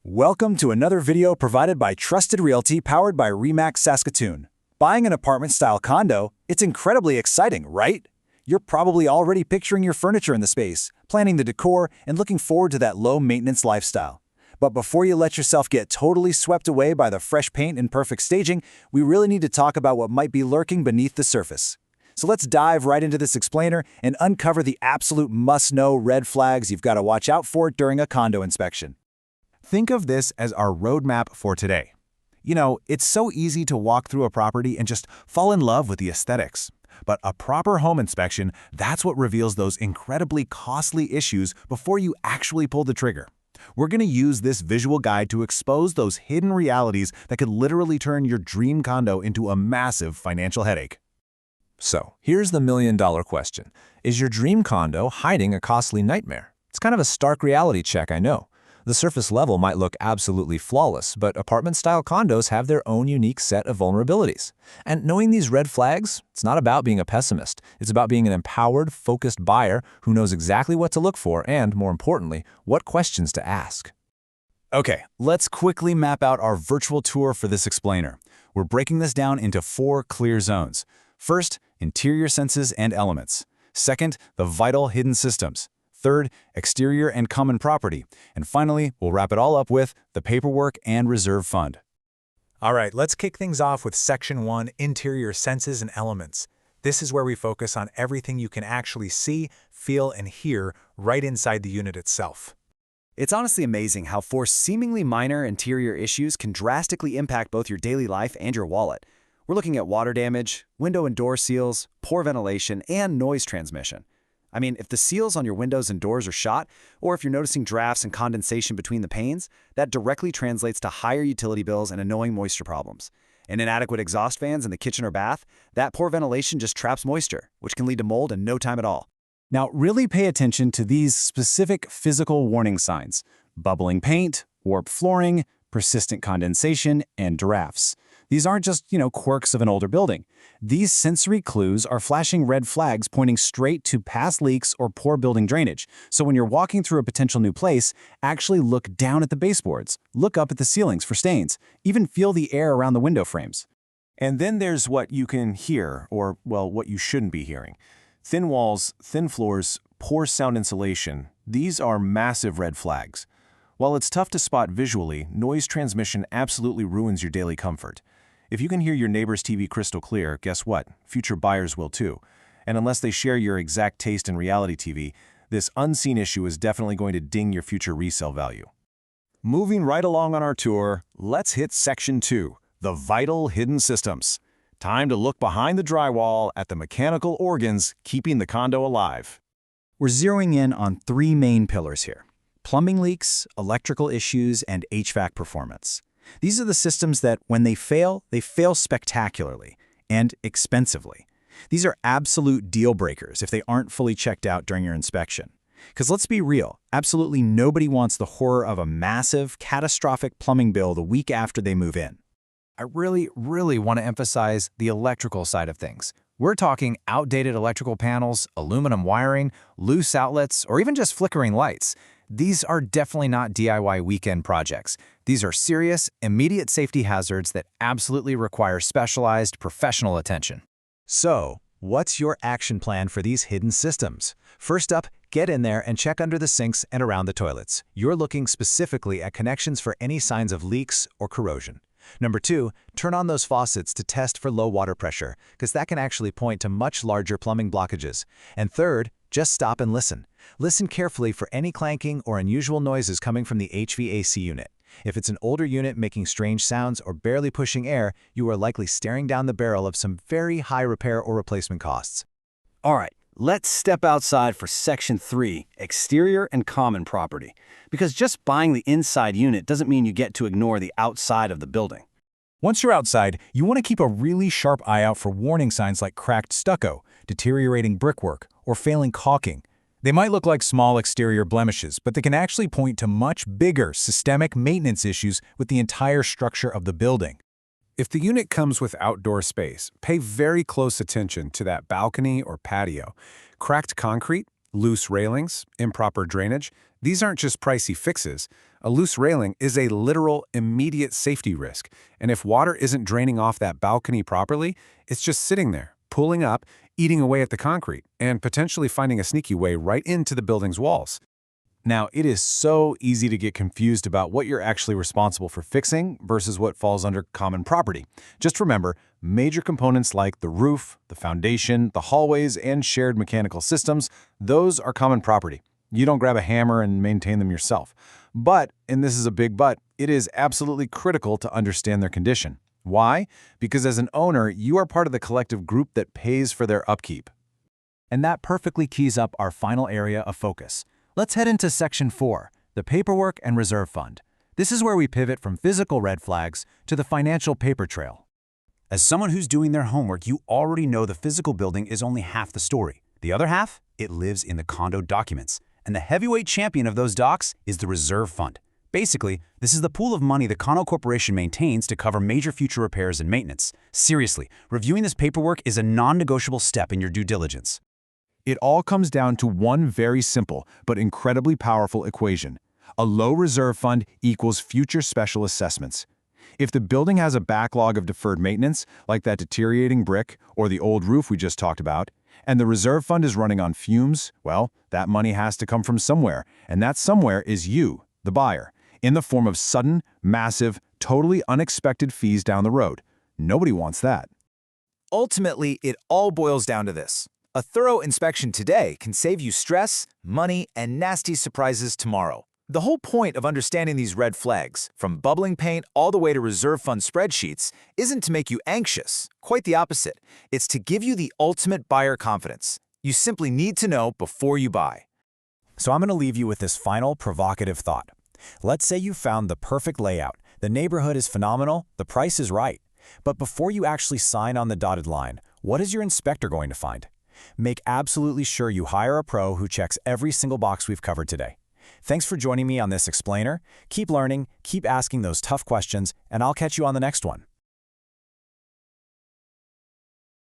Welcome to another video provided by Trusted Realty powered by Remax Saskatoon. Buying an apartment-style condo, it's incredibly exciting, right? You're probably already picturing your furniture in the space, planning the decor, and looking forward to that low-maintenance lifestyle. But before you let yourself get totally swept away by the fresh paint and perfect staging, we really need to talk about what might be lurking beneath the surface. So let's dive right into this explainer and uncover the absolute must-know red flags you've got to watch out for during a condo inspection. Think of this as our roadmap for today. You know, it's so easy to walk through a property and just fall in love with the aesthetics. But a proper home inspection, that's what reveals those incredibly costly issues before you actually pull the trigger. We're going to use this visual guide to expose those hidden realities that could literally turn your dream condo into a massive financial headache. So, here's the million-dollar question. Is your dream condo hiding a costly nightmare? It's kind of a stark reality check, I know. The surface level might look absolutely flawless, but apartment-style condos have their own unique set of vulnerabilities. And knowing these red flags, it's not about being a pessimist. It's about being an empowered, focused buyer who knows exactly what to look for and, more importantly, what questions to ask. Okay, let's quickly map out our virtual tour for this explainer. We're breaking this down into 4 clear zones. First, interior senses and elements. Second, the vital hidden systems. Third, exterior and common property. And finally, we'll wrap it all up with the paperwork and reserve fund. All right, let's kick things off with Section 1, Interior Senses and Elements. This is where we focus on everything you can actually see, feel, and hear right inside the unit itself. It's honestly amazing how 4 seemingly minor interior issues can drastically impact both your daily life and your wallet. We're looking at water damage, window and door seals, poor ventilation, and noise transmission. I mean, if the seals on your windows and doors are shot, or if you're noticing drafts and condensation between the panes, that directly translates to higher utility bills and annoying moisture problems. And inadequate exhaust fans in the kitchen or bath, that poor ventilation just traps moisture, which can lead to mold in no time at all. Now, really pay attention to these specific physical warning signs: bubbling paint, warped flooring, persistent condensation, and drafts. These aren't just, quirks of an older building. These sensory clues are flashing red flags pointing straight to past leaks or poor building drainage. So when you're walking through a potential new place, actually look down at the baseboards, look up at the ceilings for stains, even feel the air around the window frames. And then there's what you can hear, or, well, what you shouldn't be hearing. Thin walls, thin floors, poor sound insulation. These are massive red flags. While it's tough to spot visually, noise transmission absolutely ruins your daily comfort. If you can hear your neighbor's TV crystal clear, guess what? Future buyers will too. And unless they share your exact taste in reality TV, this unseen issue is definitely going to ding your future resale value. Moving right along on our tour, let's hit Section 2, the vital hidden systems. Time to look behind the drywall at the mechanical organs keeping the condo alive. We're zeroing in on 3 main pillars here: plumbing leaks, electrical issues, and HVAC performance. These are the systems that, when they fail spectacularly and expensively. These are absolute deal breakers if they aren't fully checked out during your inspection. Because let's be real, absolutely nobody wants the horror of a massive, catastrophic plumbing bill the week after they move in. I really want to emphasize the electrical side of things. We're talking outdated electrical panels, aluminum wiring, loose outlets, or even just flickering lights. These are definitely not DIY weekend projects. These are serious, immediate safety hazards that absolutely require specialized, professional attention. So, what's your action plan for these hidden systems? First up, get in there and check under the sinks and around the toilets. You're looking specifically at connections for any signs of leaks or corrosion. Number 2, turn on those faucets to test for low water pressure, because that can actually point to much larger plumbing blockages. And third, just stop and listen. Listen carefully for any clanking or unusual noises coming from the HVAC unit. If it's an older unit making strange sounds or barely pushing air, you are likely staring down the barrel of some very high repair or replacement costs. All right, let's step outside for Section 3, Exterior and Common Property. Because just buying the inside unit doesn't mean you get to ignore the outside of the building. Once you're outside, you want to keep a really sharp eye out for warning signs like cracked stucco, deteriorating brickwork, or failing caulking. They might look like small exterior blemishes, but they can actually point to much bigger systemic maintenance issues with the entire structure of the building. If the unit comes with outdoor space, pay very close attention to that balcony or patio. Cracked concrete, loose railings, improper drainage, These aren't just pricey fixes. A loose railing is a literal, immediate safety risk, and if water isn't draining off that balcony properly, it's just sitting there, pooling up, eating away at the concrete, and potentially finding a sneaky way right into the building's walls. Now, it is so easy to get confused about what you're actually responsible for fixing versus what falls under common property. Just remember, major components like the roof, the foundation, the hallways, and shared mechanical systems, those are common property. You don't grab a hammer and maintain them yourself. But, and this is a big but, it is absolutely critical to understand their condition. Why? Because as an owner, you are part of the collective group that pays for their upkeep. And that perfectly keys up our final area of focus. Let's head into Section 4, the Paperwork and Reserve Fund. This is where we pivot from physical red flags to the financial paper trail. As someone who's doing their homework, you already know the physical building is only half the story. The other half, it lives in the condo documents. And the heavyweight champion of those docs is the Reserve Fund. Basically, this is the pool of money the Condo Corporation maintains to cover major future repairs and maintenance. Seriously, reviewing this paperwork is a non-negotiable step in your due diligence. It all comes down to one very simple but incredibly powerful equation. A low reserve fund equals future special assessments. If the building has a backlog of deferred maintenance, like that deteriorating brick or the old roof we just talked about, and the reserve fund is running on fumes, well, that money has to come from somewhere, and that somewhere is you, the buyer, in the form of sudden, massive, totally unexpected fees down the road. Nobody wants that. Ultimately, it all boils down to this. A thorough inspection today can save you stress, money, and nasty surprises tomorrow. The whole point of understanding these red flags, from bubbling paint all the way to reserve fund spreadsheets, isn't to make you anxious. Quite the opposite. It's to give you the ultimate buyer confidence. You simply need to know before you buy. So I'm going to leave you with this final provocative thought. Let's say you found the perfect layout. The neighborhood is phenomenal, the price is right. But before you actually sign on the dotted line, what is your inspector going to find? Make absolutely sure you hire a pro who checks every single box we've covered today. Thanks for joining me on this explainer. Keep learning, keep asking those tough questions, and I'll catch you on the next one.